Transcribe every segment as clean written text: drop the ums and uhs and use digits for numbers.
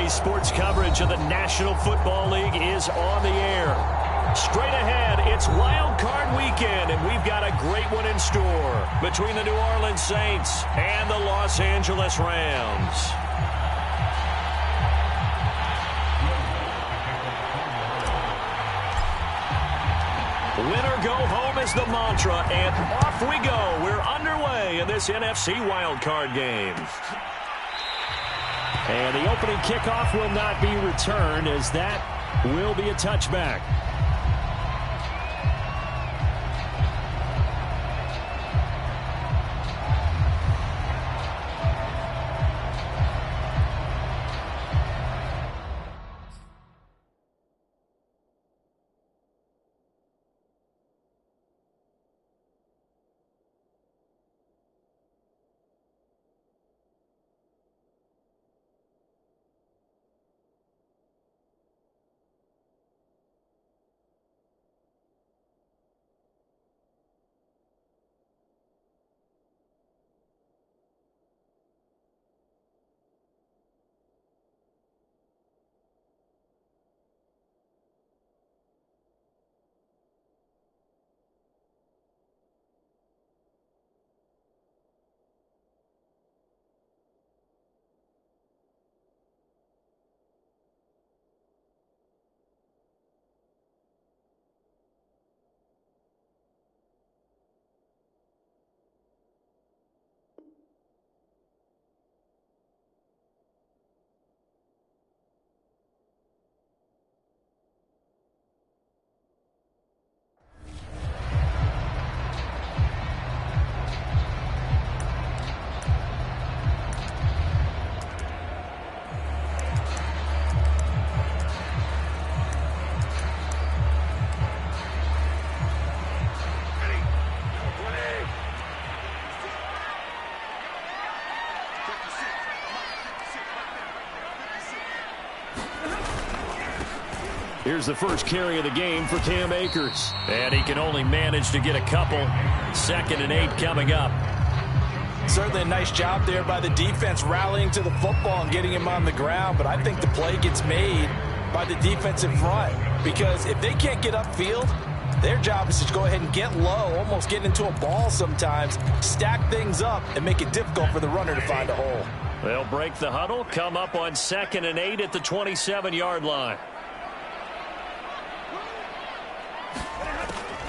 Today's sports coverage of the National Football League is on the air. Straight ahead, it's Wild Card Weekend, and we've got a great one in store between the New Orleans Saints and the Los Angeles Rams. Winner go home is the mantra, and off we go. We're underway in this NFC wildcard game. And the opening kickoff will not be returned, as that will be a touchback. Here's the first carry of the game for Cam Akers. And he can only manage to get a couple. 2nd and 8 coming up. Certainly a nice job there by the defense rallying to the football and getting him on the ground. But I think the play gets made by the defensive front. Because if they can't get upfield, their job is to go ahead and get low, almost get into a ball sometimes, stack things up, and make it difficult for the runner to find a hole. They'll break the huddle, come up on 2nd and 8 at the 27-yard line.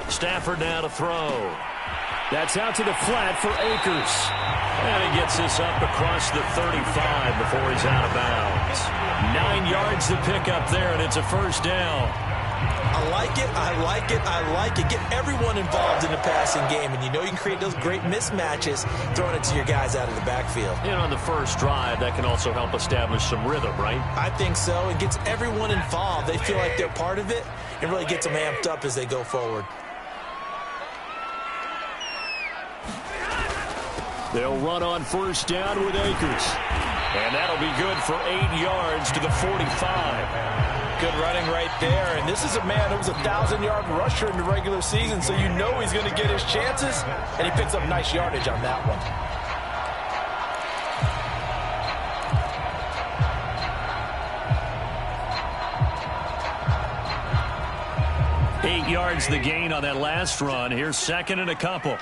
Stafford now to throw. That's out to the flat for Akers. And he gets this up across the 35 before he's out of bounds. 9 yards to pick up there, and it's a first down. I like it, I like it, I like it. Get everyone involved in the passing game, and you know you can create those great mismatches throwing it to your guys out of the backfield. And on the first drive, that can also help establish some rhythm, right? I think so. It gets everyone involved. They feel like they're part of it, and really gets them amped up as they go forward. They'll run on first down with Akers. And that'll be good for 8 yards to the 45. Good running right there. And this is a man who was a 1,000-yard rusher in the regular season, so you know he's going to get his chances. And he picks up nice yardage on that one. Eight yards the gain on that last run. Here's 2nd and a couple.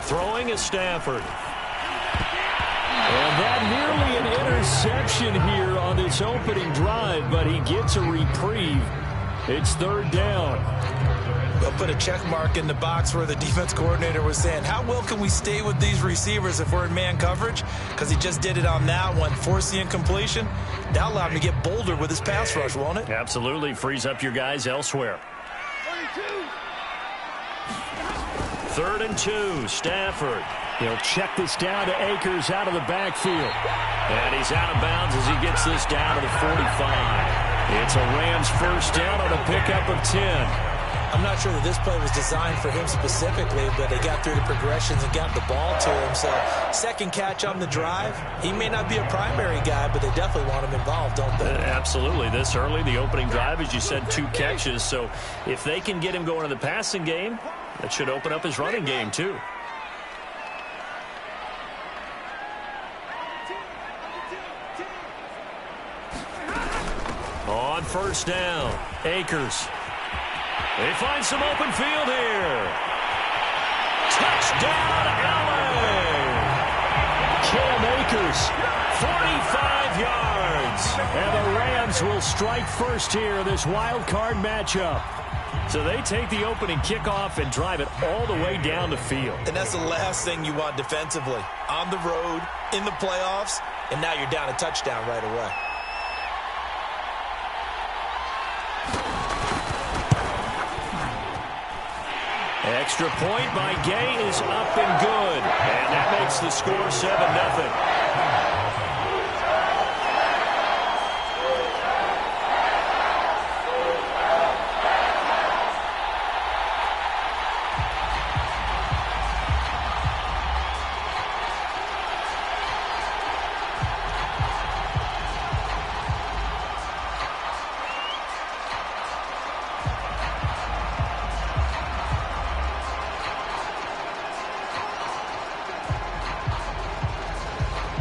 Throwing is Stafford. And that nearly an interception here on this opening drive, but he gets a reprieve. It's 3rd down. They'll put a check mark in the box where the defense coordinator was saying, how well can we stay with these receivers if we're in man coverage? Because he just did it on that one, force the incompletion. That'll allow him to get bolder with his pass rush, won't it? Absolutely. Frees up your guys elsewhere. 3rd and 2, Stafford. He'll check this down to Akers out of the backfield. And he's out of bounds as he gets this down to the 45. It's a Rams first down on a pickup of 10. I'm not sure that this play was designed for him specifically, but they got through the progressions and got the ball to him. So, 2nd catch on the drive. He may not be a primary guy, but they definitely want him involved, don't they? Absolutely. This early, the opening drive, as you said, 2 catches. So, if they can get him going in the passing game, that should open up his running game, too. first down. Akers. They find some open field here. Touchdown, LA! Cam Akers, 45 yards. And the Rams will strike first here in this wild card matchup. So they take the opening kickoff and drive it all the way down the field. And that's the last thing you want defensively. On the road, in the playoffs, and now you're down a touchdown right away. Extra point by Gay is up and good. And that makes the score 7-0.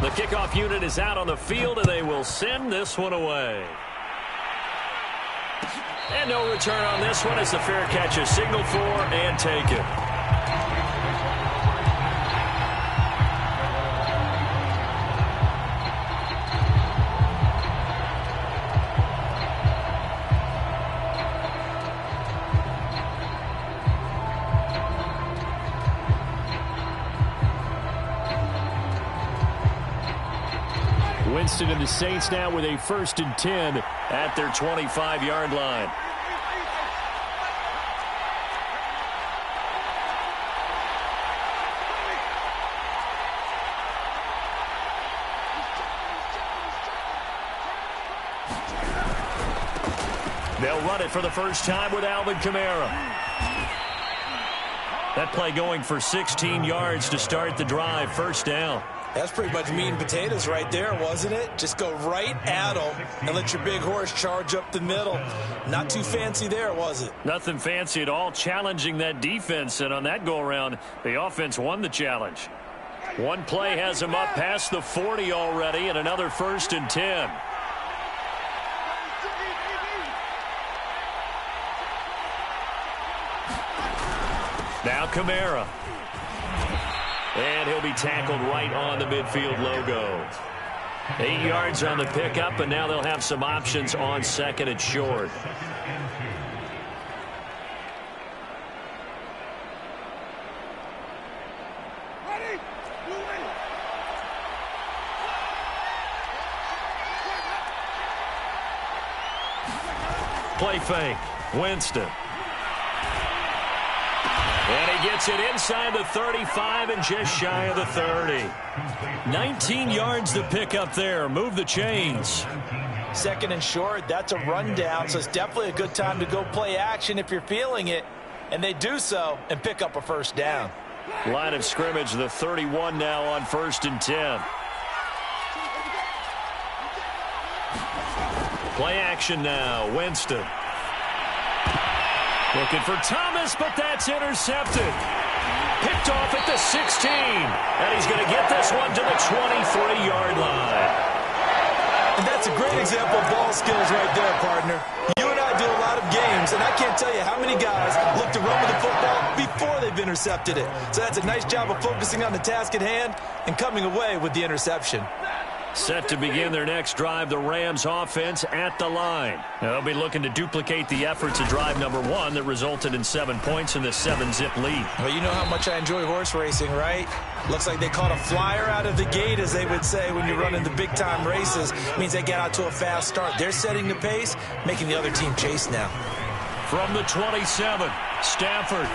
The kickoff unit is out on the field, and they will send this one away. And no return on this one as the fair catch is signaled for and taken. Winston and the Saints now with a 1st and 10 at their 25-yard line. They'll run it for the first time with Alvin Kamara. That play going for 16 yards to start the drive. First down. That's pretty much meat and potatoes right there, wasn't it? Just go right at them and let your big horse charge up the middle. Not too fancy there, was it? Nothing fancy at all, challenging that defense. And on that go-around, the offense won the challenge. One play has him up past the 40 already, and another 1st and 10. Now Kamara. And he'll be tackled right on the midfield logo. 8 yards on the pickup, and now they'll have some options on 2nd and short. Play fake. Winston. And he gets it inside the 35 and just shy of the 30. 19 yards to pick up there. Move the chains. 2nd and short, that's a rundown, so it's definitely a good time to go play action if you're feeling it. And they do so and pick up a first down. Line of scrimmage, the 31 now on 1st and 10. Play action now. Winston. Looking for Thomas, but that's intercepted. Picked off at the 16. And he's going to get this one to the 23-yard line. And that's a great example of ball skills right there, partner. You and I do a lot of games, and I can't tell you how many guys look to run with the football before they've intercepted it. So that's a nice job of focusing on the task at hand and coming away with the interception. Set to begin their next drive, the Rams offense at the line. They'll be looking to duplicate the efforts of drive number 1 that resulted in 7 points in the 7-zip lead. Well, you know how much I enjoy horse racing, right? Looks like they caught a flyer out of the gate, as they would say when you're running the big-time races. It means they get out to a fast start. They're setting the pace, making the other team chase now. From the 27, Stafford.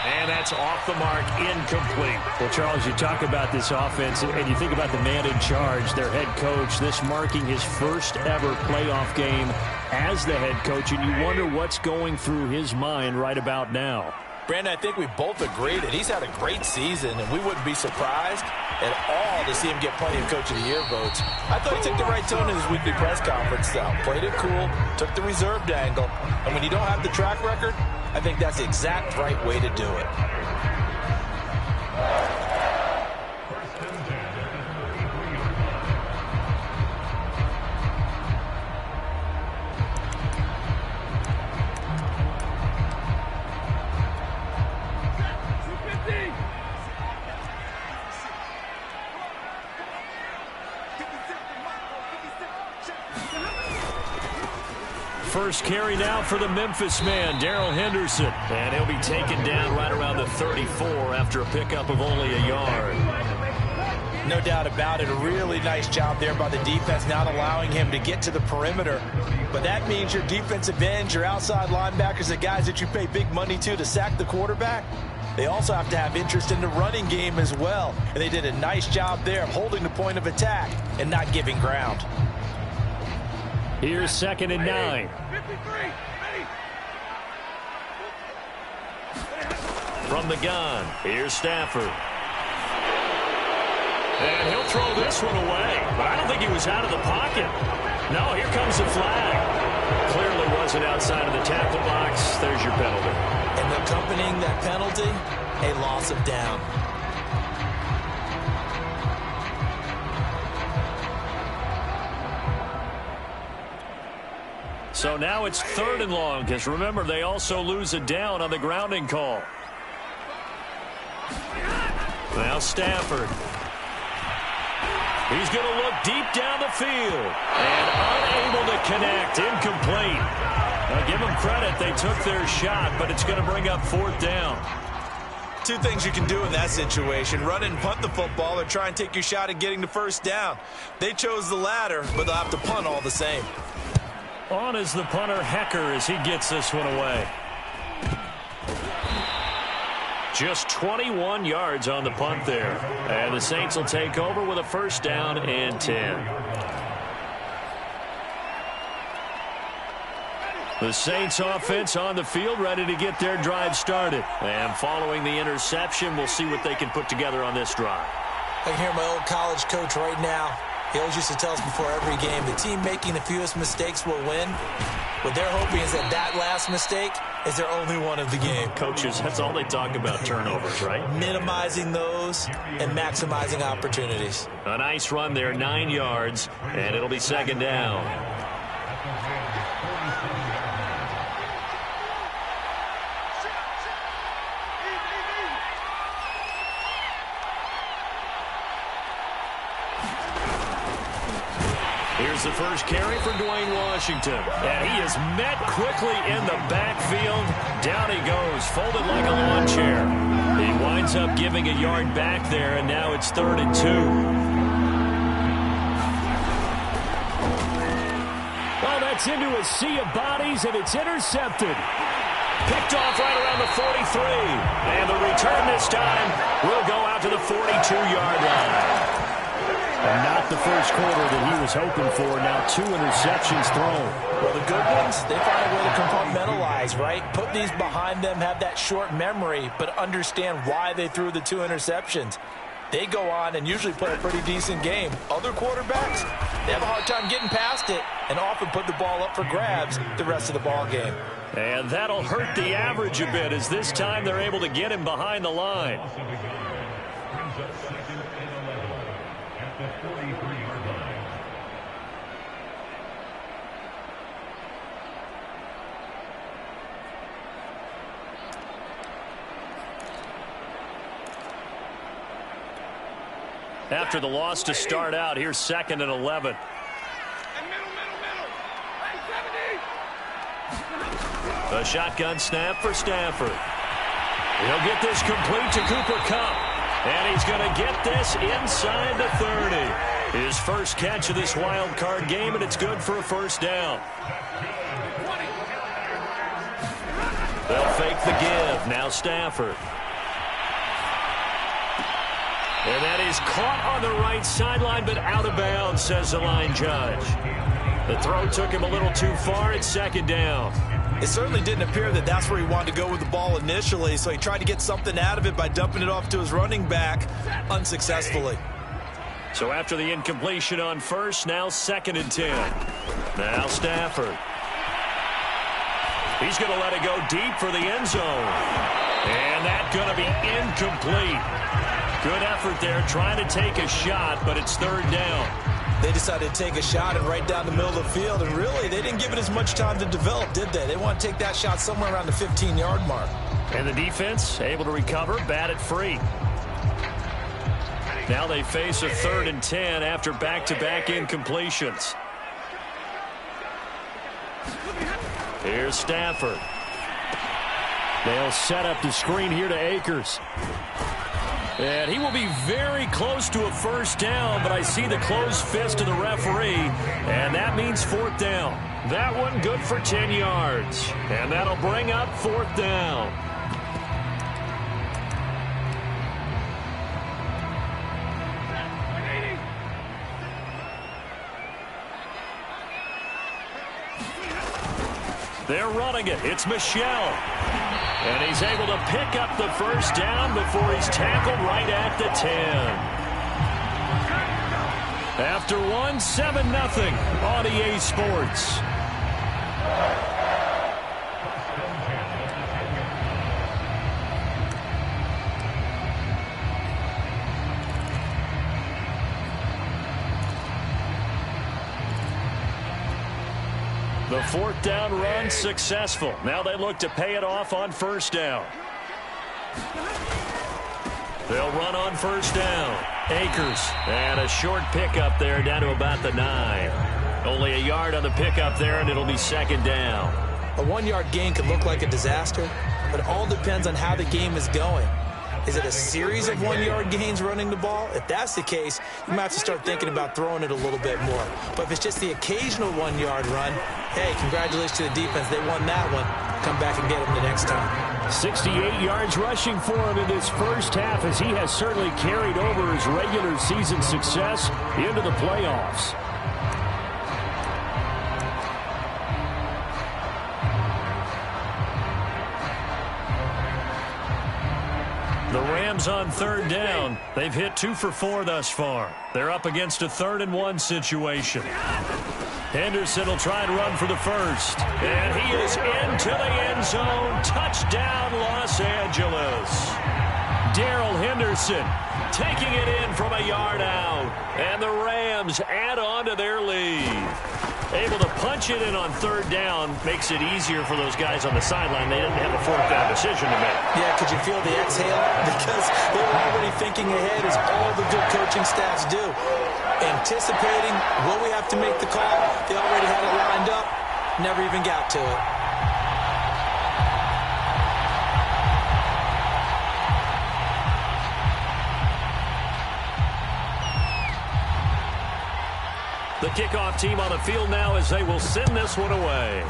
And that's off the mark, incomplete. Well, Charles, you talk about this offense, and you think about the man in charge, their head coach, this marking his first ever playoff game as the head coach, and you wonder what's going through his mind right about now. Brandon, I think we both agree that he's had a great season, and we wouldn't be surprised at all to see him get plenty of Coach of the Year votes. I thought he took the right tone in his weekly press conference, though. Played it cool, took the reserved angle, and when you don't have the track record, I think that's the exact right way to do it. first carry now for the Memphis man, Darrell Henderson. And he'll be taken down right around the 34 after a pickup of only a yard. No doubt about it. A really nice job there by the defense, not allowing him to get to the perimeter. But that means your defensive ends, your outside linebackers, the guys that you pay big money to sack the quarterback, they also have to have interest in the running game as well. And they did a nice job there of holding the point of attack and not giving ground. Here's 2nd and 9. From the gun, here's Stafford. And he'll throw this one away. But I don't think he was out of the pocket. No, here comes the flag. Clearly wasn't outside of the tackle box. There's your penalty. And accompanying that penalty, a loss of down. So now it's 3rd and long, because remember, they also lose a down on the grounding call. Now Stafford. He's going to look deep down the field. And unable to connect. Incomplete. Now give them credit. They took their shot, but it's going to bring up 4th down. Two things you can do in that situation: run and punt the football, or try and take your shot at getting the first down. They chose the latter, but they'll have to punt all the same. On is the punter, Hecker, as he gets this one away. Just 21 yards on the punt there. And the Saints will take over with a 1st down and 10. The Saints offense on the field, ready to get their drive started. And following the interception, we'll see what they can put together on this drive. I can hear my old college coach right now. He always used to tell us before every game, the team making the fewest mistakes will win. What they're hoping is that that last mistake is their only one of the game. Coaches, that's all they talk about, turnovers, right? Minimizing those and maximizing opportunities. A nice run there, 9 yards, and it'll be 2nd down. Here's the first carry for Dwayne Washington. And he is met quickly in the backfield. Down he goes, folded like a lawn chair. He winds up giving a yard back there, and now it's 3rd and 2. Well, that's into a sea of bodies, and it's intercepted. Picked off right around the 43. And the return this time will go out to the 42-yard line. And not the first quarter that he was hoping for. Now 2 interceptions thrown. Well, the good ones, they find a way to compartmentalize, right? Put these behind them, have that short memory, but understand why they threw the 2 interceptions. They go on and usually play a pretty decent game. Other quarterbacks, they have a hard time getting past it and often put the ball up for grabs the rest of the ball game. And that'll hurt the average a bit, as this time they're able to get him behind the line. After the loss to start out, here's 2nd and 11. A shotgun snap for Stafford. He'll get this complete to Cooper Kupp. And he's going to get this inside the 30. His first catch of this wild card game, and it's good for a 1st down. They'll fake the give. Now Stafford. And that is caught on the right sideline, but out of bounds, says the line judge. The throw took him a little too far. It's 2nd down. It certainly didn't appear that that's where he wanted to go with the ball initially, so he tried to get something out of it by dumping it off to his running back unsuccessfully. So after the incompletion on 1st, now 2nd and 10. Now Stafford. He's going to let it go deep for the end zone. And that's going to be incomplete. Good effort there, trying to take a shot, but it's 3rd down. They decided to take a shot and right down the middle of the field, and really, they didn't give it as much time to develop, did they? They want to take that shot somewhere around the 15-yard mark. And the defense able to recover, bat it free. Now they face a 3rd and 10 after back-to-back incompletions. Here's Stafford. They'll set up the screen here to Akers. And he will be very close to a first down, but I see the closed fist of the referee, and that means fourth down. That one good for 10 yards, and that'll bring up fourth down. They're running it. It's Michel. And he's able to pick up the first down before he's tackled right at the 10. After 7-0 on EA Sports. The fourth down run successful. Now they look to pay it off on first down. They'll run on first down. Akers, and a short pickup there down to about the 9. Only a yard on the pickup there, and it'll be second down. A 1-yard gain could look like a disaster, but it all depends on how the game is going. Is it a series of 1-yard gains running the ball? If that's the case, you might have to start thinking about throwing it a little bit more. But if it's just the occasional 1-yard run, hey, congratulations to the defense. They won that one. Come back and get them the next time. 68 yards rushing for him in this first half, as he has certainly carried over his regular season success into the playoffs. The Rams on third down. They've hit 2 for 4 thus far. They're up against a 3rd and 1 situation. Henderson will try and run for the first. And he is into the end zone. Touchdown, Los Angeles. Darrell Henderson taking it in from a yard out. And the Rams add on to their lead. Able to punch it in on third down makes it easier for those guys on the sideline. They didn't have a fourth down decision to make. Yeah, could you feel the exhale? Because they were already thinking ahead, as all the good coaching staffs do. Anticipating, will we have to make the call? They already had it lined up. Never even got to it. The kickoff team on the field now as they will send this one away.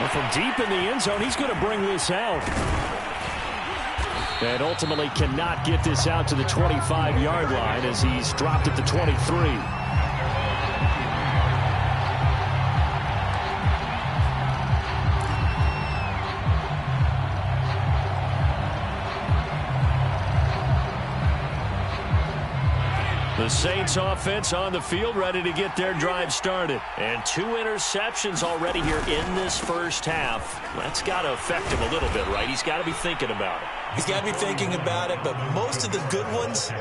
Well, from deep in the end zone, he's going to bring this out. And ultimately cannot get this out to the 25-yard line as he's dropped at the 23. The Saints offense on the field, ready to get their drive started. And 2 interceptions already here in this first half. That's got to affect him a little bit, right? He's got to be thinking about it. He's got to be thinking about it, but most of the good ones,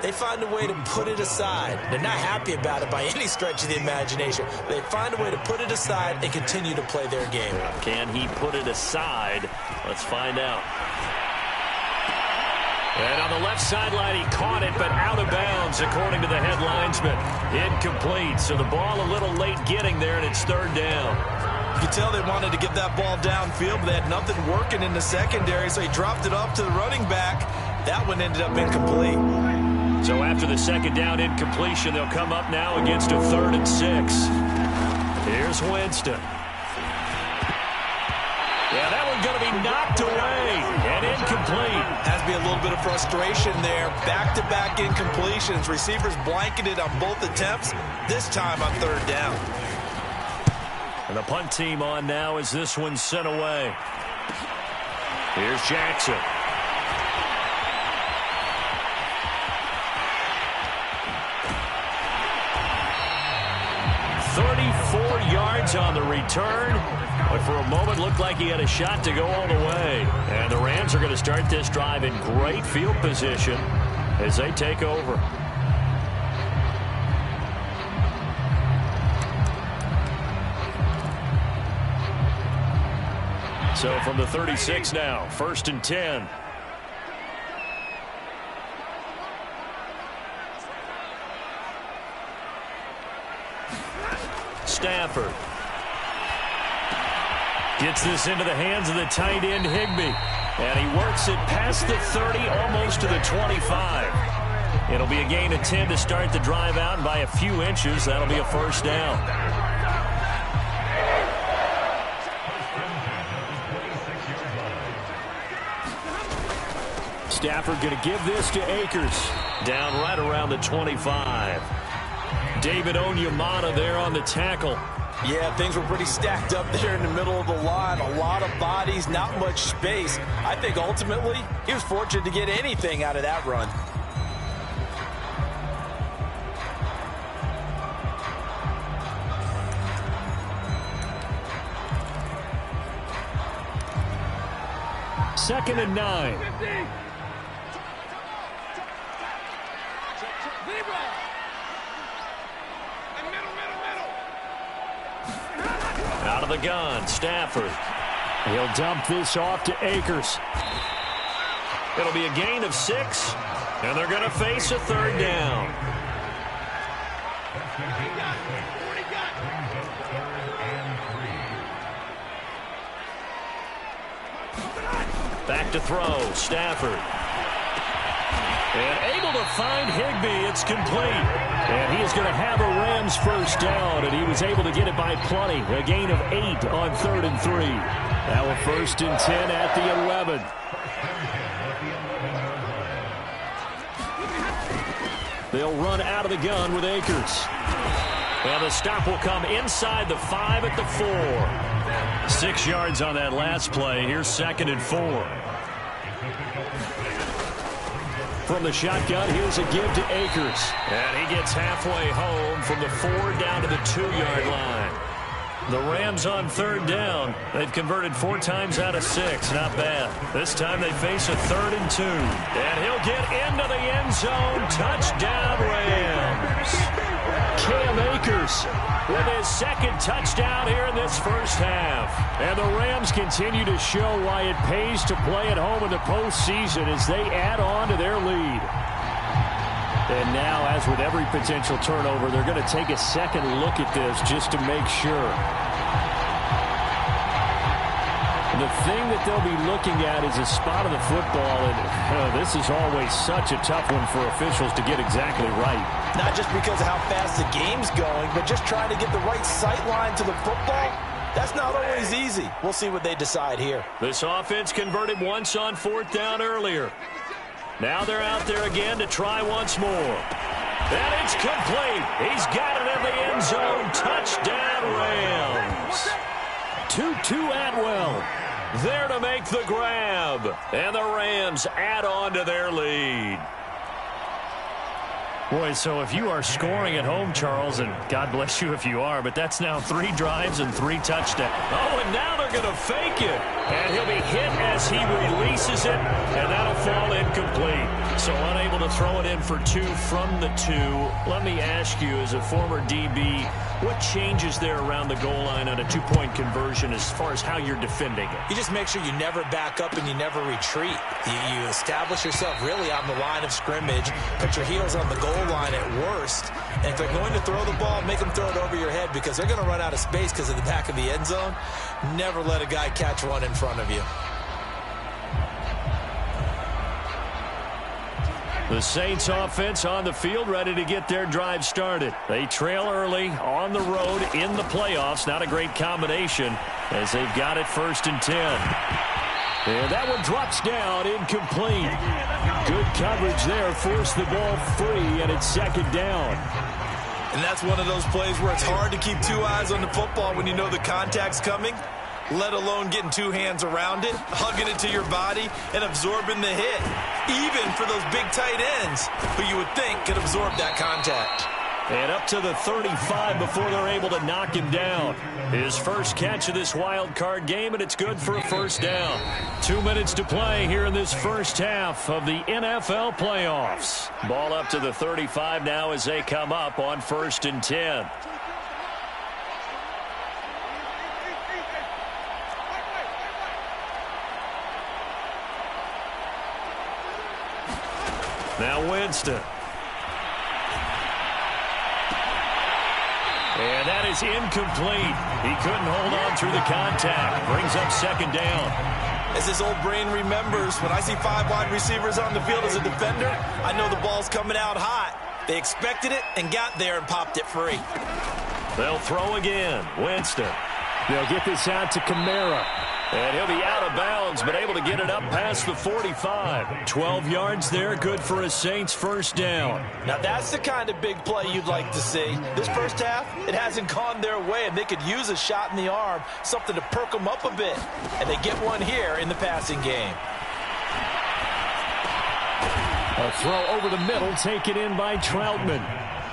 they find a way to put it aside. They're not happy about it by any stretch of the imagination. They find a way to put it aside and continue to play their game. Can he put it aside? Let's find out. And on the left sideline, he caught it, but out of bounds, according to the head linesman. Incomplete, so the ball a little late getting there, and it's third down. You could tell they wanted to get that ball downfield, but they had nothing working in the secondary, so he dropped it off to the running back. That one ended up incomplete. So after the second down incompletion, they'll come up now against a 3rd and 6. Here's Winston. Yeah, that one's going to be knocked away and incomplete. Has to be a little bit of frustration there. Back-to-back incompletions. Receivers blanketed on both attempts, this time on third down. And the punt team on now as this one's sent away. Here's Jackson. Yards on the return, but for a moment looked like he had a shot to go all the way. And the Rams are going to start this drive in great field position as they take over. So from the 36 now, 1st and 10. Stafford. Gets this into the hands of the tight end, Higbee. And he works it past the 30, almost to the 25. It'll be a gain of 10 to start the drive out, and by a few inches, that'll be a first down. Stafford going to give this to Akers. Down right around the 25. David Onyemata there on the tackle. Yeah, things were pretty stacked up there in the middle of the line. A lot of bodies, not much space. I think ultimately he was fortunate to get anything out of that run. Second and 9. Out of the gun, Stafford. He'll dump this off to Akers. It'll be a gain of 6, and they're going to face a third down. Back to throw, Stafford. And able to find Higbee. It's complete. And he is going to have a Rams first down, and he was able to get it by plenty. A gain of 8 on 3rd and 3. Now a 1st and 10 at the 11. They'll run out of the gun with Akers. Well, the stop will come inside the 5 at the 4. 6 yards on that last play. Here's 2nd and 4. From the shotgun, here's a give to Akers. And he gets halfway home from the 4 down to the 2-yard line. The Rams on 3rd down. They've converted 4 times out of 6. Not bad. This time they face a 3rd and 2. And he'll get into the end zone. Touchdown, Rams. Cam Akers with his 2nd touchdown here in this first half. And the Rams continue to show why it pays to play at home in the postseason as they add on to their lead. And now, as with every potential turnover, they're going to take a second look at this just to make sure. The thing that they'll be looking at is a spot of the football, and this is always such a tough one for officials to get exactly right. Not just because of how fast the game's going, but just trying to get the right sight line to the football. That's not always easy. We'll see what they decide here. This offense converted once on 4th down earlier. Now they're out there again to try once more. And it's complete. He's got it in the end zone. Touchdown, Rams. Tutu Atwell there to make the grab. And the Rams add on to their lead. Boy, so if you are scoring at home, Charles, and God bless you if you are, but that's now 3 drives and 3 touchdowns. Oh, and now they're going to fake it. And he'll be hit as he releases it, and that'll fall incomplete. So unable to throw it in for 2 from the 2. Let me ask you, as a former DB, what changes there around the goal line on a 2-point conversion as far as how you're defending it? You just make sure you never back up and you never retreat. You establish yourself really on the line of scrimmage, put your heels on the goal line at worst, and if they're going to throw the ball, make them throw it over your head because they're going to run out of space because of the back of the end zone. Never let a guy catch one in front of you. The Saints offense on the field, ready to get their drive started. They trail early on the road in the playoffs. Not a great combination as they've got it 1st and 10. And that one drops down, incomplete. Good coverage there, forced the ball free, and it's 2nd down. And that's one of those plays where it's hard to keep 2 eyes on the football when you know the contact's coming, let alone getting 2 hands around it, hugging it to your body, and absorbing the hit. Even for those big tight ends who you would think could absorb that contact. And up to the 35 before they're able to knock him down. His first catch of this wild card game, and it's good for a 1st down. 2 minutes to play here in this first half of the NFL playoffs. Ball up to the 35 now as they come up on 1st and 10. Now Winston. And that is incomplete. He couldn't hold on through the contact. Brings up second down. As his old brain remembers, when I see 5 wide receivers on the field as a defender, I know the ball's coming out hot. They expected it and got there and popped it free. They'll throw again. Winston. They'll get this out to Kamara. And he'll be out of bounds, but able to get it up past the 45. 12 yards there, good for a Saints first down. Now that's the kind of big play you'd like to see. This first half, it hasn't gone their way, and they could use a shot in the arm, something to perk them up a bit. And they get one here in the passing game. A throw over the middle, taken in by Troutman.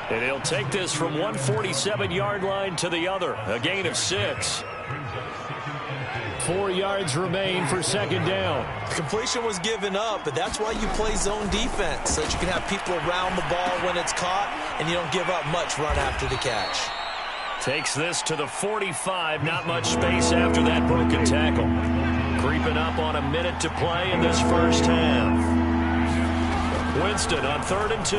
And he'll take this from 147-yard line to the other, a gain of 6. 4 yards remain for second down. The completion was given up, but that's why you play zone defense, so that you can have people around the ball when it's caught, and you don't give up much run after the catch. Takes this to the 45. Not much space after that broken tackle. Creeping up on a minute to play in this first half. Winston on 3rd and 2.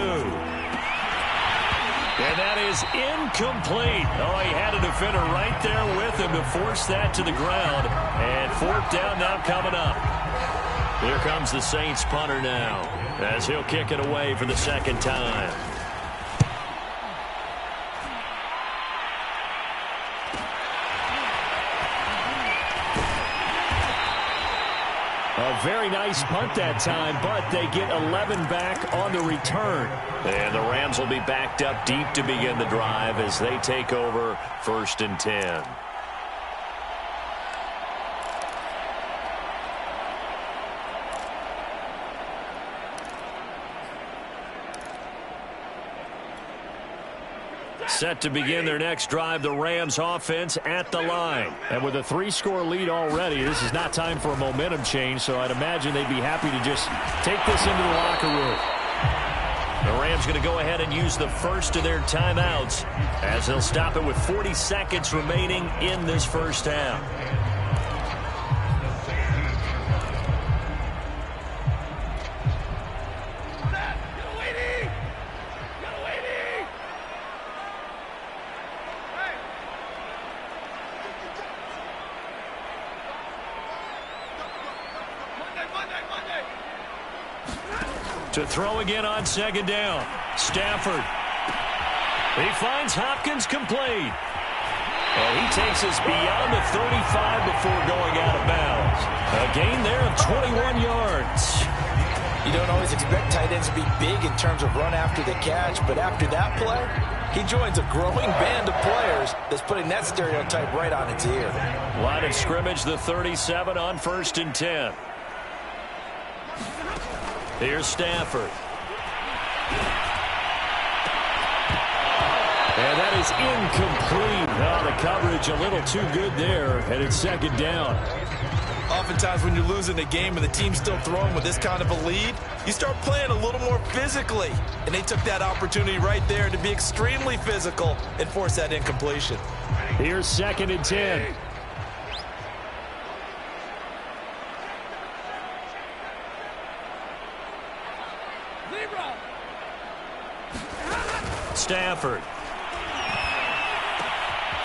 And that is incomplete. Oh, he had a defender right there with him to force that to the ground. And 4th down now coming up. Here comes the Saints punter now, as he'll kick it away for the second time. A very nice punt that time, but they get 11 back on the return. And the Rams will be backed up deep to begin the drive as they take over 1st and 10. Set to begin their next drive, the Rams offense at the line. And with a 3-score lead already, this is not time for a momentum change, so I'd imagine they'd be happy to just take this into the locker room. The Rams going to go ahead and use the first of their timeouts as they'll stop it with 40 seconds remaining in this first half. To throw again on second down. Stafford. He finds Hopkins complete. And he takes us beyond the 35 before going out of bounds. A gain there of 21 yards. You don't always expect tight ends to be big in terms of run after the catch, but after that play, he joins a growing band of players that's putting that stereotype right on its ear. Line of scrimmage, the 37 on 1st and 10. Here's Stafford. And that is incomplete. Oh, the coverage a little too good there, and it's second down. Oftentimes when you're losing a game and the team's still throwing with this kind of a lead, you start playing a little more physically. And they took that opportunity right there to be extremely physical and force that incompletion. Here's 2nd and 10. Stafford.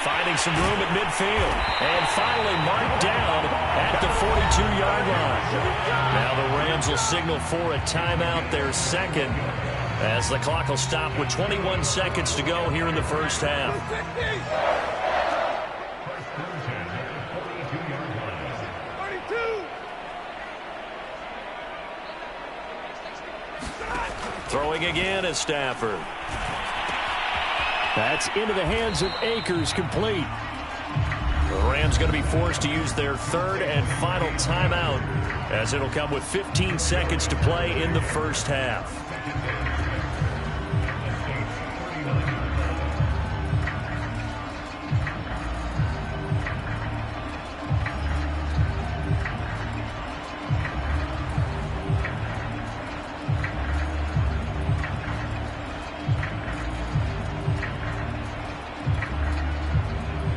Finding some room at midfield. And finally marked down at the 42-yard line. Now the Rams will signal for a timeout, their second, as the clock will stop with 21 seconds to go here in the first half. Throwing again is Stafford. That's into the hands of Akers, complete. The Rams going to be forced to use their 3rd and final timeout, as it'll come with 15 seconds to play in the first half.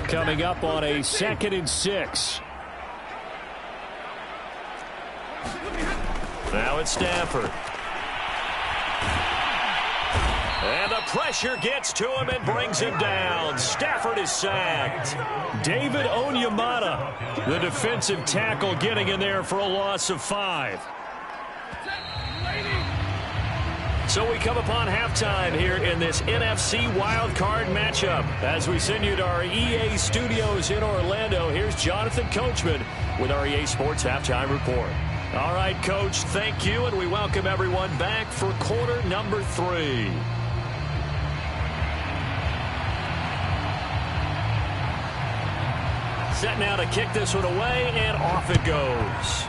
Coming up on a 2nd and 6. Now it's Stafford. And the pressure gets to him and brings him down. Stafford is sacked. David Onyemata, the defensive tackle, getting in there for a loss of 5. So we come upon halftime here in this NFC wildcard matchup. As we send you to our EA studios in Orlando, here's Jonathan Coachman with our EA Sports Halftime Report. All right, Coach, thank you, and we welcome everyone back for quarter number 3. Set now to kick this one away, and off it goes.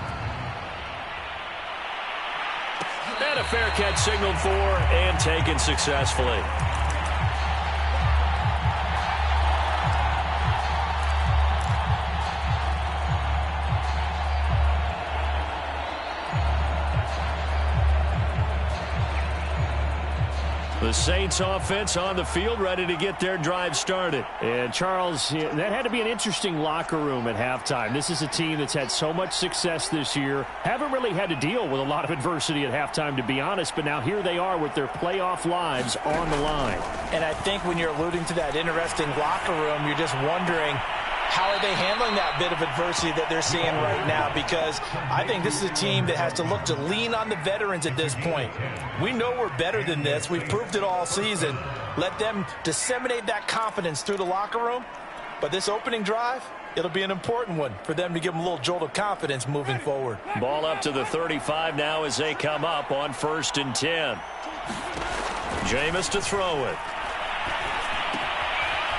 And a fair catch signaled for and taken successfully. The Saints offense on the field, ready to get their drive started. And, Charles, that had to be an interesting locker room at halftime. This is a team that's had so much success this year. Haven't really had to deal with a lot of adversity at halftime, to be honest. But now here they are with their playoff lives on the line. And I think when you're alluding to that interesting locker room, you're just wondering, how are they handling that bit of adversity that they're seeing right now? Because I think this is a team that has to look to lean on the veterans at this point. We know we're better than this. We've proved it all season. Let them disseminate that confidence through the locker room. But this opening drive, it'll be an important one for them to give them a little jolt of confidence moving forward. Ball up to the 35 now as they come up on 1st and 10. Jameis to throw it.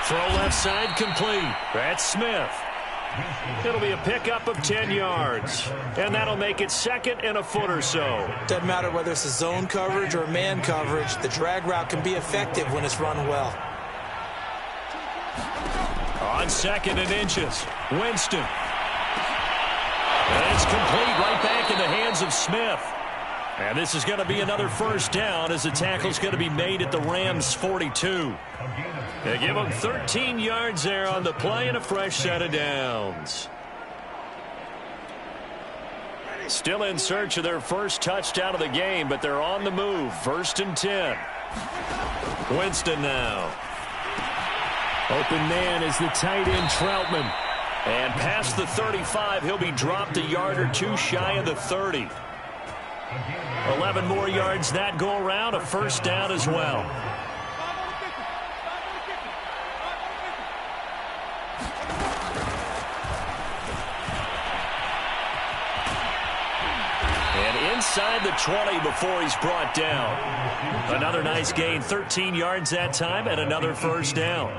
Throw left side complete. That's Smith. It'll be a pickup of 10 yards. And that'll make it 2nd and a foot or so. Doesn't matter whether it's a zone coverage or man coverage. The drag route can be effective when it's run well. On 2nd and inches. Winston. And it's complete right back in the hands of Smith. And this is going to be another first down as the tackle's going to be made at the Rams' 42. They give them 13 yards there on the play and a fresh set of downs. Still in search of their first touchdown of the game, but they're on the move. 1st and 10. Winston now. Open man is the tight end Troutman. And past the 35, he'll be dropped a yard or two shy of the 30. 11 more yards that go around, a first down as well. And inside the 20 before he's brought down. Another nice gain, 13 yards that time, and another first down.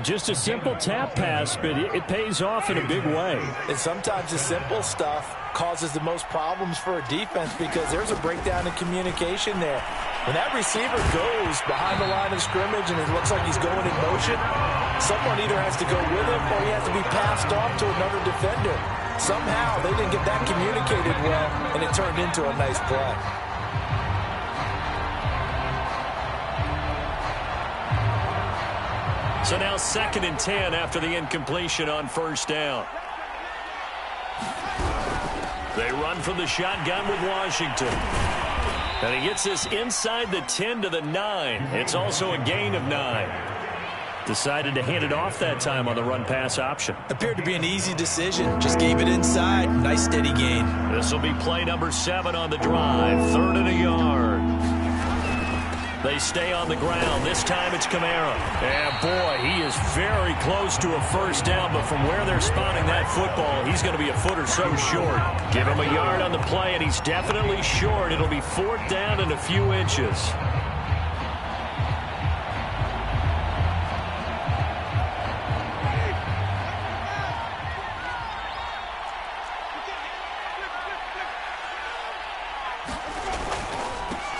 Just a simple tap pass, but it pays off in a big way. And sometimes the simple stuff causes the most problems for a defense because there's a breakdown in communication there. When that receiver goes behind the line of scrimmage and it looks like he's going in motion, someone either has to go with him or he has to be passed off to another defender. Somehow they didn't get that communicated well, and it turned into a nice play. So now 2nd and 10 after the incompletion on first down. They run from the shotgun with Washington. And he gets this inside the 10 to the 9. It's also a gain of 9. Decided to hand it off that time on the run-pass option. Appeared to be an easy decision. Just gave it inside. Nice steady gain. This will be play number 7 on the drive. 3rd and a yard. They stay on the ground. This time it's Kamara. And, boy, he is very close to a first down, but from where they're spotting that football, he's going to be a foot or so short. Give him a yard on the play, and he's definitely short. It'll be 4th down and a few inches.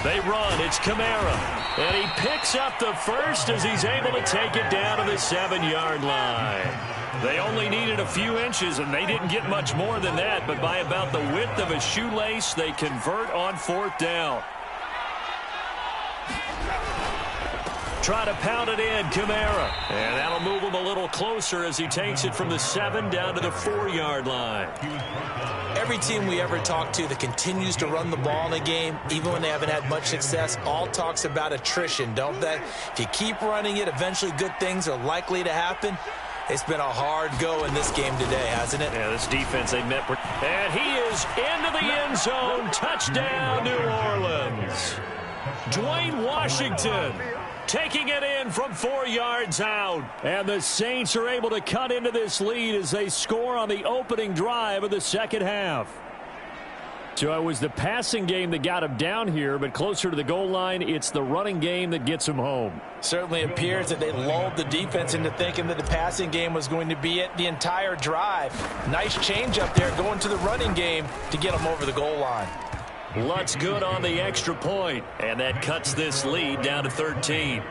They run. It's Kamara. And he picks up the first as he's able to take it down to the 7-yard line. They only needed a few inches, and they didn't get much more than that. But by about the width of a shoelace, they convert on 4th down. Try to pound it in, Kamara. And that'll move him a little closer as he takes it from the 7 down to the 4-yard line. Every team we ever talk to that continues to run the ball in a game, even when they haven't had much success, all talks about attrition, don't they? If you keep running it, eventually good things are likely to happen. It's been a hard go in this game today, hasn't it? Yeah, this defense they met. And he is into the end zone. Touchdown, New Orleans. Dwayne Washington taking it in from 4 yards out. And the Saints are able to cut into this lead as they score on the opening drive of the second half. So it was the passing game that got him down here, but closer to the goal line, it's the running game that gets him home. Certainly appears that they lulled the defense into thinking that the passing game was going to be it the entire drive. Nice change up there going to the running game to get them over the goal line. Lutt's good on the extra point, and that cuts this lead down to 13.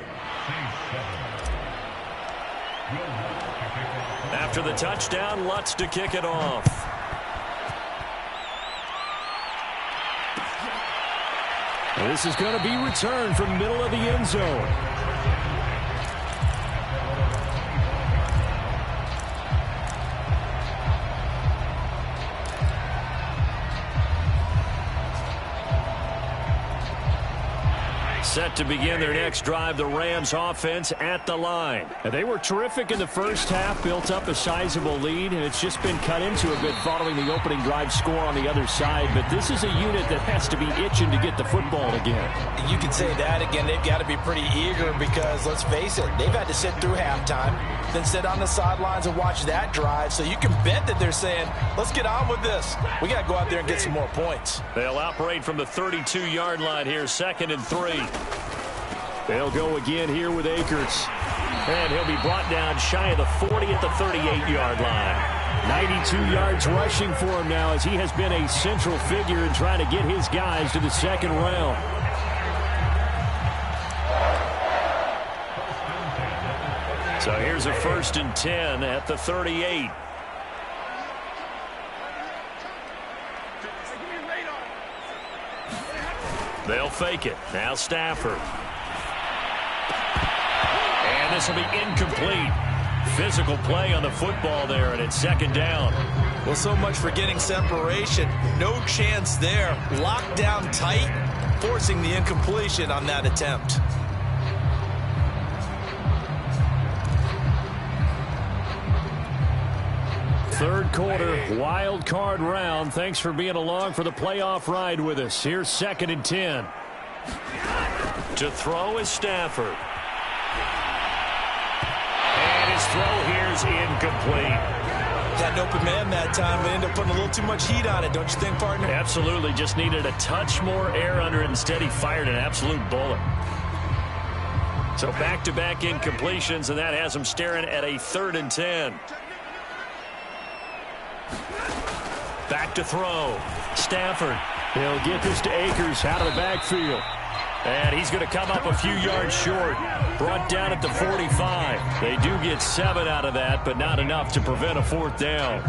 After the touchdown, Lutt's to kick it off. This is going to be returned from middle of the end zone. Set to begin their next drive, the Rams offense at the line. And they were terrific in the first half, built up a sizable lead, and it's just been cut into a bit following the opening drive score on the other side. But this is a unit that has to be itching to get the football again. You can say that again. They've got to be pretty eager because, let's face it, they've had to sit through halftime, then sit on the sidelines and watch that drive. So you can bet that they're saying, let's get on with this. We got to go out there and get some more points. They'll operate from the 32-yard line here, 2nd and 3. They'll go again here with Akers. And he'll be brought down shy of the 40 at the 38-yard line. 92 yards rushing for him now as he has been a central figure in trying to get his guys to the second round. So here's a 1st and 10 at the 38. They'll fake it. Now Stafford. And this will be incomplete. Physical play on the football there, and it's 2nd down. Well, so much for getting separation. No chance there. Locked down tight, forcing the incompletion on that attempt. Third quarter, wild card round. Thanks for being along for the playoff ride with us. Here's 2nd and 10. To throw is Stafford. And his throw here is incomplete. Had an open man that time, but ended up putting a little too much heat on it, don't you think, partner? Absolutely. Just needed a touch more air under it. Instead, he fired an absolute bullet. So back-to-back incompletions, and that has him staring at a 3rd and 10. Back to throw. Stafford. He'll get this to Akers out of the backfield. And he's going to come up a few yards short. Brought down at the 45. They do get 7 out of that, but not enough to prevent a 4th down.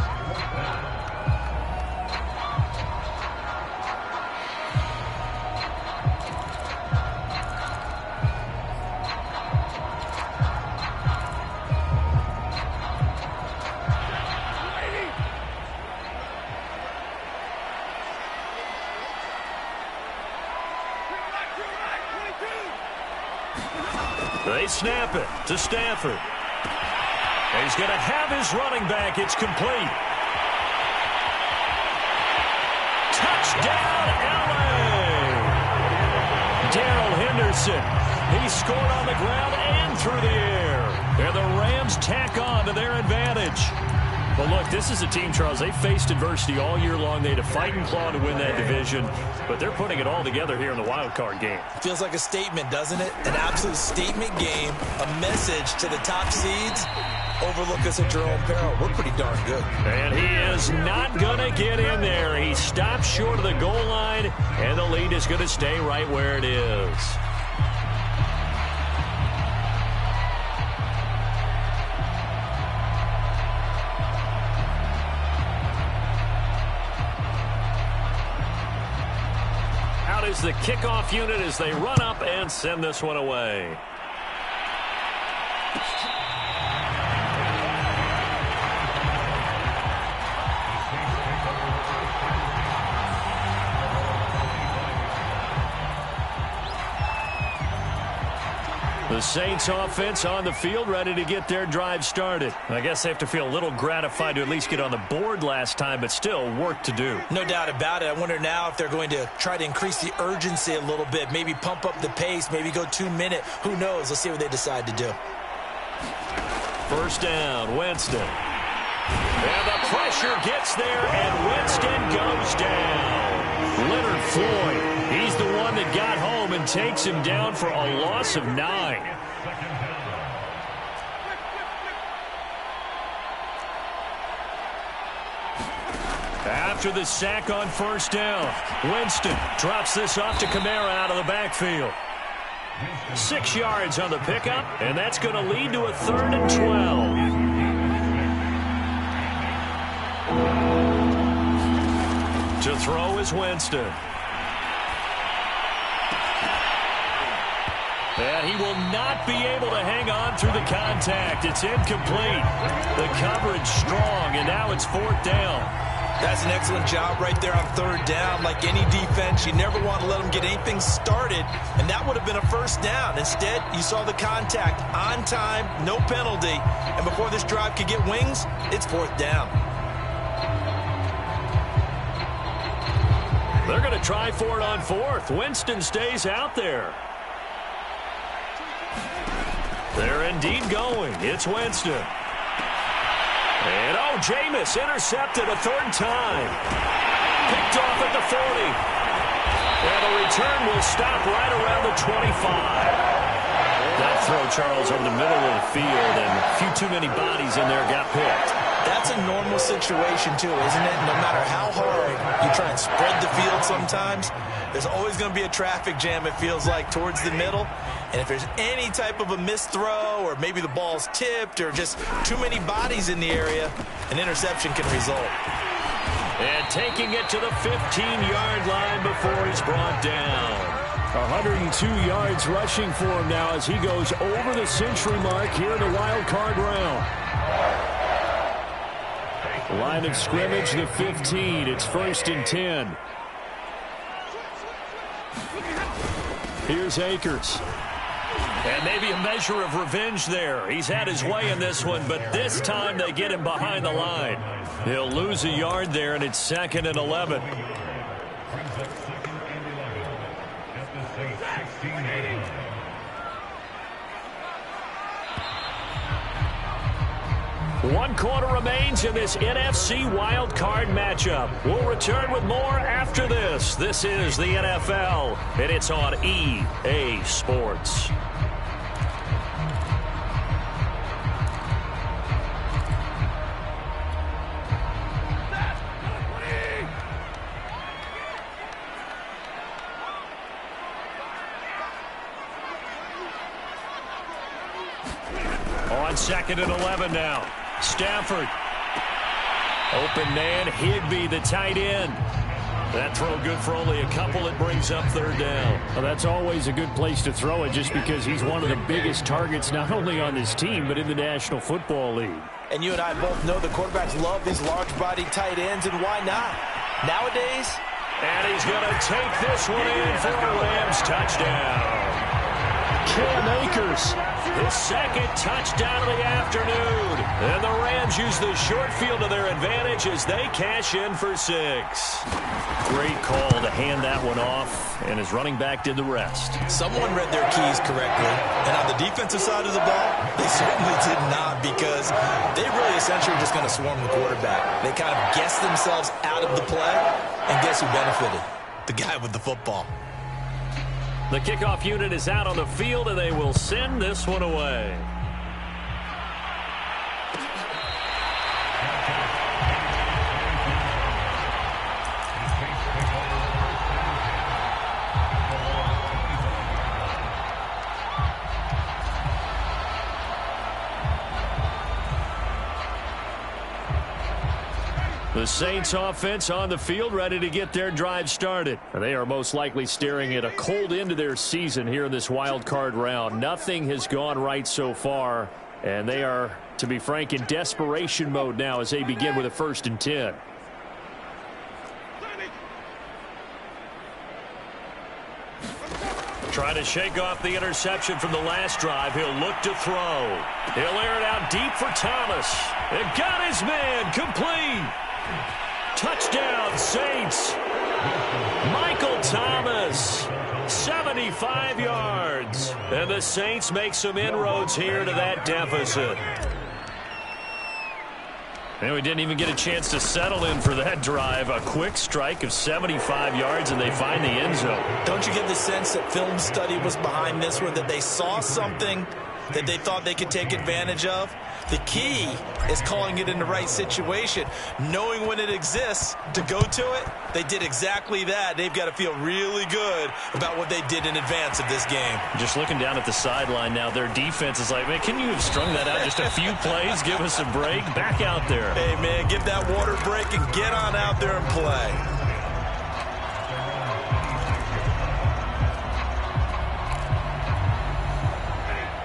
They snap it to Stafford. And he's going to have his running back. It's complete. Touchdown, L.A. Darrell Henderson. He scored on the ground and through the air. And the Rams tack on to their advantage. But look, this is a team, Charles, they faced adversity all year long. They had to fight and claw to win that division, but they're putting it all together here in the wild card game. Feels like a statement, doesn't it? An absolute statement game, a message to the top seeds. Overlook us at your own peril. We're pretty darn good. And he is not going to get in there. He stops short of the goal line, and the lead is going to stay right where it is. Is the kickoff unit as they run up and send this one away. The Saints offense on the field, ready to get their drive started. I guess they have to feel a little gratified to at least get on the board last time, but still work to do. No doubt about it. I wonder now if they're going to try to increase the urgency a little bit, maybe pump up the pace, maybe go 2-minute. Who knows? Let's see what they decide to do. First down, Winston. And the pressure gets there, and Winston goes down. Leonard Floyd, he's the one that got home and takes him down for a loss of 9. After the sack on first down, Winston drops this off to Kamara out of the backfield. 6 yards on the pickup, and that's going to lead to a 3rd and 12. To throw is Winston. And he will not be able to hang on through the contact. It's incomplete. The coverage strong, and now it's 4th down. That's an excellent job right there on 3rd down. Like any defense, you never want to let them get anything started, and that would have been a 1st down. Instead, you saw the contact on time, no penalty, and before this drive could get wings, it's 4th down. They're going to try for it on 4th. Winston stays out there. They're indeed going. It's Winston. And, oh, Jameis intercepted a 3rd time. Picked off at the 40. And the return will stop right around the 25. That throw, Charles, over the middle of the field, and a few too many bodies in there got picked. That's a normal situation, too, isn't it? No matter how hard you try and spread the field sometimes, there's always going to be a traffic jam, it feels like, towards the middle. And if there's any type of a missed throw, or maybe the ball's tipped, or just too many bodies in the area, an interception can result. And taking it to the 15-yard line before he's brought down. 102 yards rushing for him now as he goes over the century mark here in the wild card round. Line of scrimmage, the 15. It's 1st and 10. Here's Akers. And maybe a measure of revenge there. He's had his way in this one, but this time they get him behind the line. He'll lose a yard there, and it's 2nd and 11. One quarter remains in this NFC wild card matchup. We'll return with more after this. This is the NFL, and it's on EA Sports. On 2nd and 11 now. Stafford. Open man, Higbee, the tight end. That throw good for only a couple. It brings up 3rd down. Well, that's always a good place to throw it just because he's one of the biggest targets not only on this team but in the National Football League. And you and I both know the quarterbacks love these large-bodied tight ends, and why not? Nowadays. And he's going to take this one in for a Rams touchdown. Cam Akers, his 2nd touchdown of the afternoon. And the Rams use the short field to their advantage as they cash in for 6. Great call to hand that one off, and his running back did the rest. Someone read their keys correctly, and on the defensive side of the ball, they certainly did not, because they really essentially were just going to swarm the quarterback. They kind of guessed themselves out of the play, and guess who benefited? The guy with the football. The kickoff unit is out on the field, and they will send this one away. The Saints offense on the field, ready to get their drive started. They are most likely staring at a cold end to their season here in this wild card round. Nothing has gone right so far, and they are, to be frank, in desperation mode now as they begin with a 1st and 10. Trying to shake off the interception from the last drive. He'll look to throw. He'll air it out deep for Thomas. It got his man. Complete. Touchdown, Saints. Michael Thomas. 75 yards. And the Saints make some inroads here to that deficit. And we didn't even get a chance to settle in for that drive. A quick strike of 75 yards, and they find the end zone. Don't you get the sense that film study was behind this one, that they saw something that they thought they could take advantage of? The key is calling it in the right situation, knowing when it exists to go to it. They did exactly that. They've got to feel really good about what they did in advance of this game. Just looking down at the sideline now, their defense is like, man, can you have strung that out just a few plays? Give us a break. Back out there. Hey, man, give that water break and get on out there and play.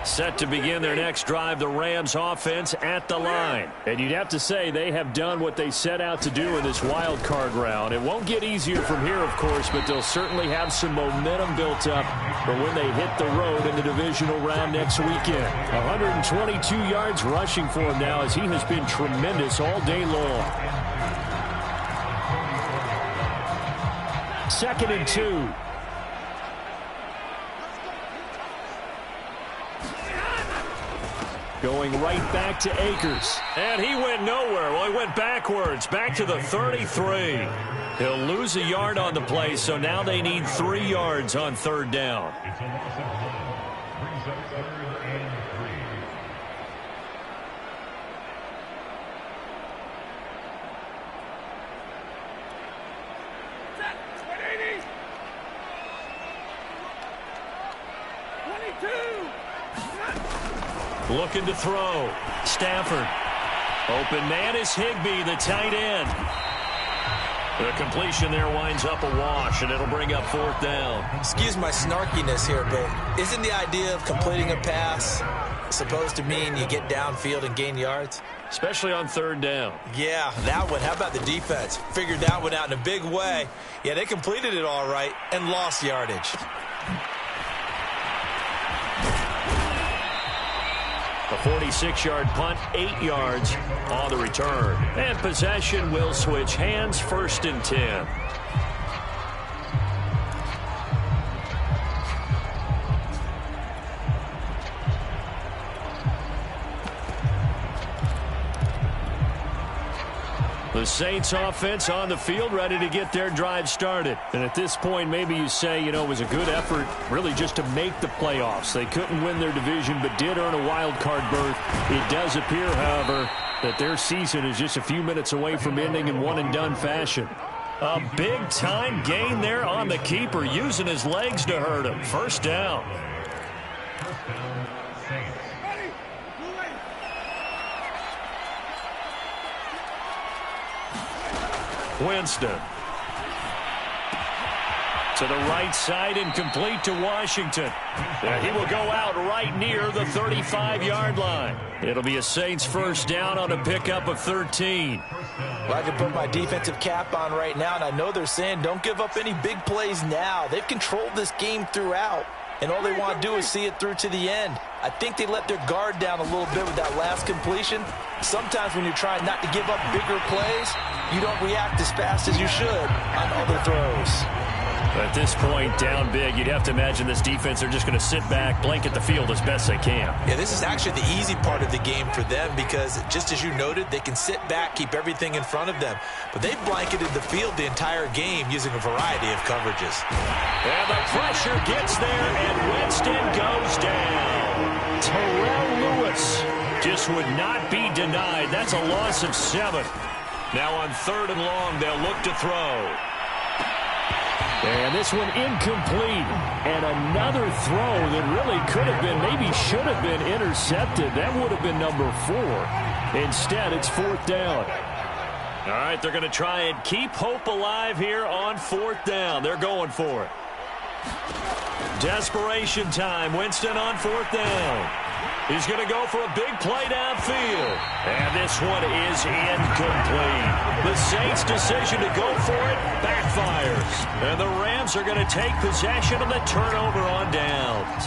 Set to begin their next drive, the Rams offense at the line. And you'd have to say they have done what they set out to do in this wild card round. It won't get easier from here, of course, but they'll certainly have some momentum built up for when they hit the road in the divisional round next weekend. 122 yards rushing for him now as he has been tremendous all day long. 2nd and 2. Going right back to Akers. And he went nowhere. Well, he went backwards, back to the 33. He'll lose a yard on the play, so now they need 3 yards on 3rd down. Looking to throw. Stafford. Open man is Higbee, the tight end. The completion there winds up a wash, and it'll bring up 4th down. Excuse my snarkiness here, but isn't the idea of completing a pass supposed to mean you get downfield and gain yards? Especially on 3rd down. Yeah, that one. How about the defense? Figured that one out in a big way. Yeah, they completed it all right and lost yardage. A 46-yard punt, 8 yards on the return. And possession will switch hands, 1st and 10. The Saints offense on the field, ready to get their drive started. And at this point, maybe you say, you know, it was a good effort really just to make the playoffs. They couldn't win their division, but did earn a wild card berth. It does appear, however, that their season is just a few minutes away from ending in one-and-done fashion. A big-time gain there on the keeper, using his legs to hurt him. 1st down. Winston. To the right side and complete to Washington. And he will go out right near the 35-yard line. It'll be a Saints 1st down on a pickup of 13. Well, I can put my defensive cap on right now, and I know they're saying don't give up any big plays now. They've controlled this game throughout, and all they want to do is see it through to the end. I think they let their guard down a little bit with that last completion. Sometimes when you're trying not to give up bigger plays, you don't react as fast as you should on other throws. At this point, down big, you'd have to imagine this defense are just going to sit back, blanket the field as best they can. Yeah, this is actually the easy part of the game for them because, just as you noted, they can sit back, keep everything in front of them. But they've blanketed the field the entire game using a variety of coverages. And the pressure gets there, and Winston goes down. Terrell Lewis just would not be denied. That's a loss of 7. Now on 3rd and long, they'll look to throw. And this one incomplete. And another throw that really could have been, maybe should have been intercepted. That would have been number 4. Instead, it's 4th down. All right, they're going to try and keep hope alive here on 4th down. They're going for it. Desperation time. Winston on 4th down. He's going to go for a big play downfield. And this one is incomplete. The Saints' decision to go for it backfires. And the Rams are going to take possession of the turnover on downs.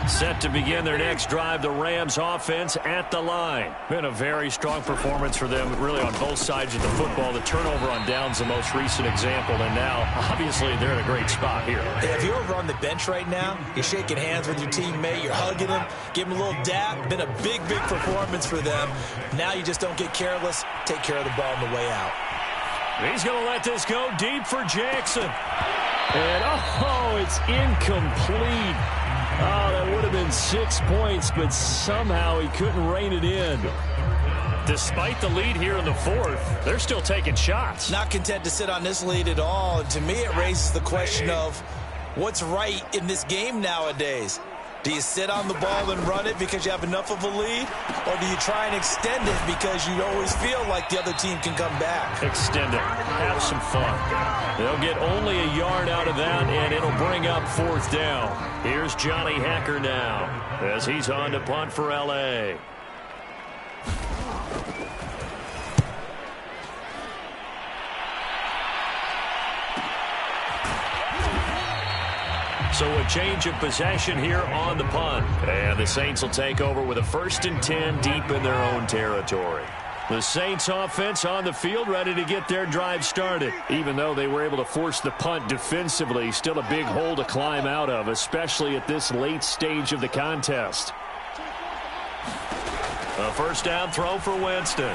Set to begin their next drive, the Rams offense at the line. Been a very strong performance for them, really on both sides of the football. The turnover on downs, the most recent example, and now, obviously, they're in a great spot here. If you're over on the bench right now, you're shaking hands with your teammate, you're hugging him, give him a little dap. Been a big performance for them. Now you just don't get careless. Take care of the ball on the way out. He's going to let this go deep for Jackson. And, it's incomplete. Oh, that would have been 6 points, but somehow he couldn't rein it in. Despite the lead here in the fourth, they're still taking shots. Not content to sit on this lead at all. And to me, it raises the question of what's right in this game nowadays. Do you sit on the ball and run it because you have enough of a lead? Or do you try and extend it because you always feel like the other team can come back? Extend it. Have some fun. They'll get only a yard out of that, and it'll bring up fourth down. Here's Johnny Hacker now as he's on to punt for L.A. So a change of possession here on the punt. And the Saints will take over with a 1st and 10 deep in their own territory. The Saints offense on the field ready to get their drive started. Even though they were able to force the punt defensively, still a big hole to climb out of, especially at this late stage of the contest. A first down throw for Winston.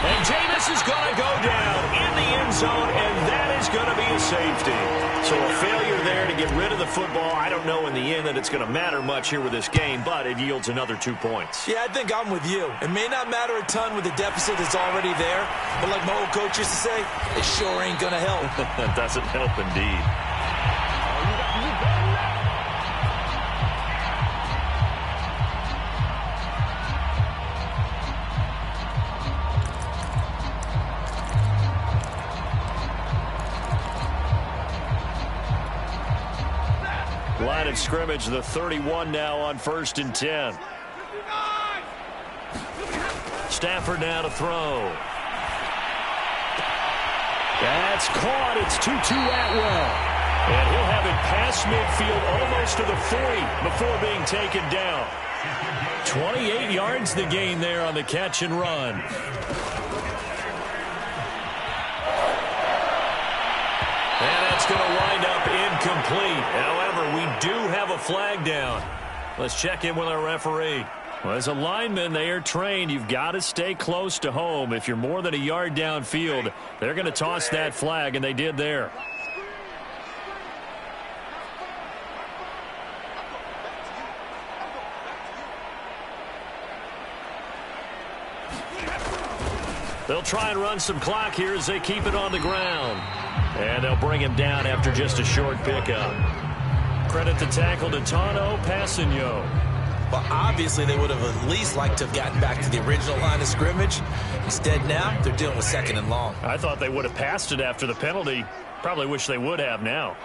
And Jameis is going to go down in the end zone, and that is going to be a safety. So a failure there to get rid of the football. I don't know in the end that it's going to matter much here with this game, but it yields another 2 points. Yeah, I think I'm with you. It may not matter a ton with the deficit that's already there, but like my old coach used to say, it sure ain't going to help. That doesn't help indeed. Line of scrimmage, the 31 now on 1st and 10. Stafford now to throw. That's caught. It's Tutu Atwell. And he'll have it past midfield almost to the 40 before being taken down. 28 yards the gain there on the catch and run. And that's going to wind up incomplete. However, we do have a flag down. Let's check in with our referee. Well, as a lineman, they are trained. You've got to stay close to home. If you're more than a yard downfield, they're going to toss that flag, and they did there. They'll try and run some clock here as they keep it on the ground. And they'll bring him down after just a short pickup. Credit the tackle to Tano Passigno. Well, obviously, they would have at least liked to have gotten back to the original line of scrimmage. Instead, now, they're dealing with 2nd and long. I thought they would have passed it after the penalty. Probably wish they would have now.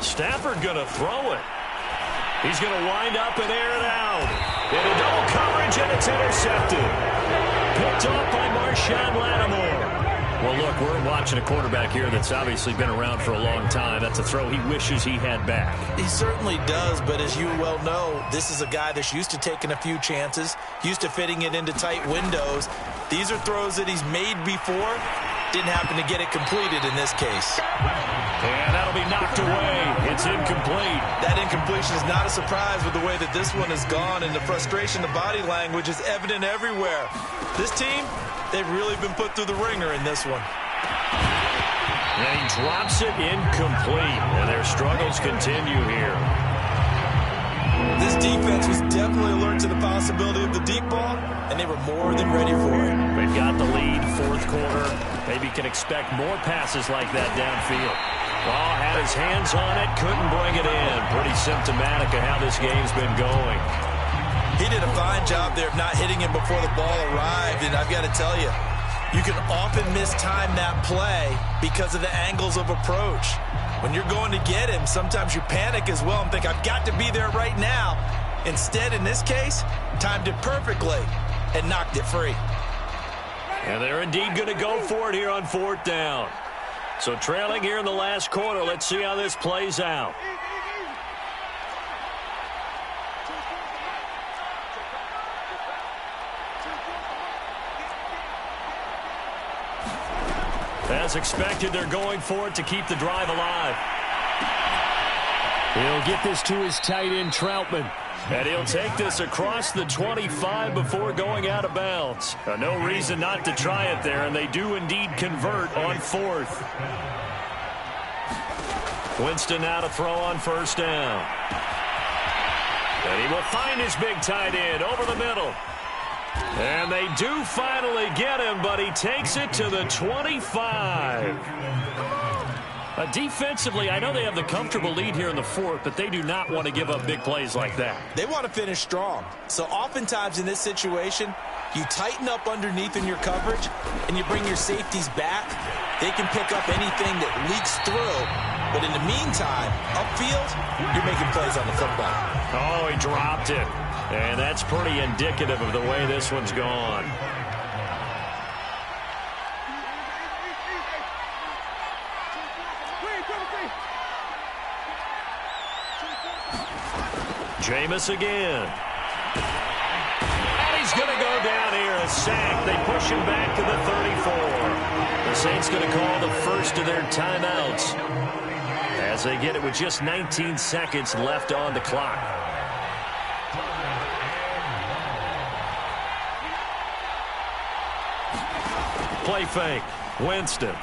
Stafford going to throw it. He's going to wind up and air it out. In a double coverage, and it's intercepted. Picked off by Marshawn Lattimore. Well, look, we're watching a quarterback here that's obviously been around for a long time. That's a throw he wishes he had back. He certainly does, but as you well know, this is a guy that's used to taking a few chances, used to fitting it into tight windows. These are throws that he's made before. Didn't happen to get it completed in this case. And that'll be knocked away. It's incomplete. That incompletion is not a surprise with the way that this one has gone, and the frustration, the body language is evident everywhere. This team, they've really been put through the ringer in this one. And he drops it incomplete, and their struggles continue here. This defense was definitely alert to the possibility of the deep ball, and they were more than ready for it. They've got the lead, fourth quarter. Maybe can expect more passes like that downfield. Oh, had his hands on it, couldn't bring it in. Pretty symptomatic of how this game's been going. He did a fine job there of not hitting him before the ball arrived, and I've got to tell you, you can often mistime that play because of the angles of approach. When you're going to get him, sometimes you panic as well and think, I've got to be there right now. Instead, in this case, timed it perfectly and knocked it free. And they're indeed going to go for it here on 4th down. So trailing here in the last quarter, let's see how this plays out. As expected, they're going for it to keep the drive alive. He'll get this to his tight end, Troutman. And he'll take this across the 25 before going out of bounds. No reason not to try it there, and they do indeed convert on 4th. Winston now to throw on 1st down. And he will find his big tight end over the middle. And they do finally get him, but he takes it to the 25. Defensively, I know they have the comfortable lead here in the 4th, but they do not want to give up big plays like that. They want to finish strong. So oftentimes in this situation, you tighten up underneath in your coverage, and you bring your safeties back. They can pick up anything that leaks through. But in the meantime, upfield, you're making plays on the football. Oh, he dropped it. And that's pretty indicative of the way this one's gone. Jameis again. And he's going to go down here, a sack. They push him back to the 34. The Saints going to call the first of their timeouts as they get it with just 19 seconds left on the clock. Play fake. Winston.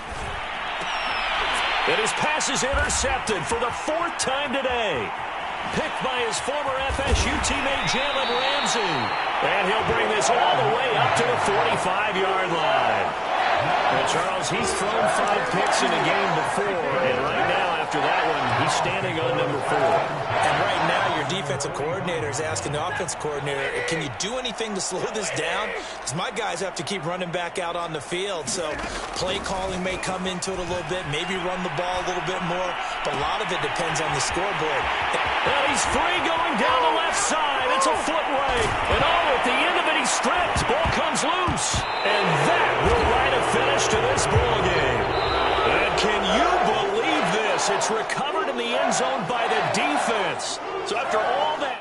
And his pass is intercepted for the 4th time today. Picked by his former FSU teammate Jalen Ramsey. And he'll bring this all the way up to the 45-yard line. Well, Charles, he's thrown 5 picks in a game before, and right now, after that one, he's standing on number 4. And right now, your defensive coordinator is asking the offensive coordinator, can you do anything to slow this down? Because my guys have to keep running back out on the field, so play calling may come into it a little bit, maybe run the ball a little bit more, but a lot of it depends on the scoreboard. And he's free going down the left side. It's a foot rake. And at the end of it, he's stripped. Ball comes loose. And that will write a finish to this ball game. And can you believe this? It's recovered in the end zone by the defense. So after all that...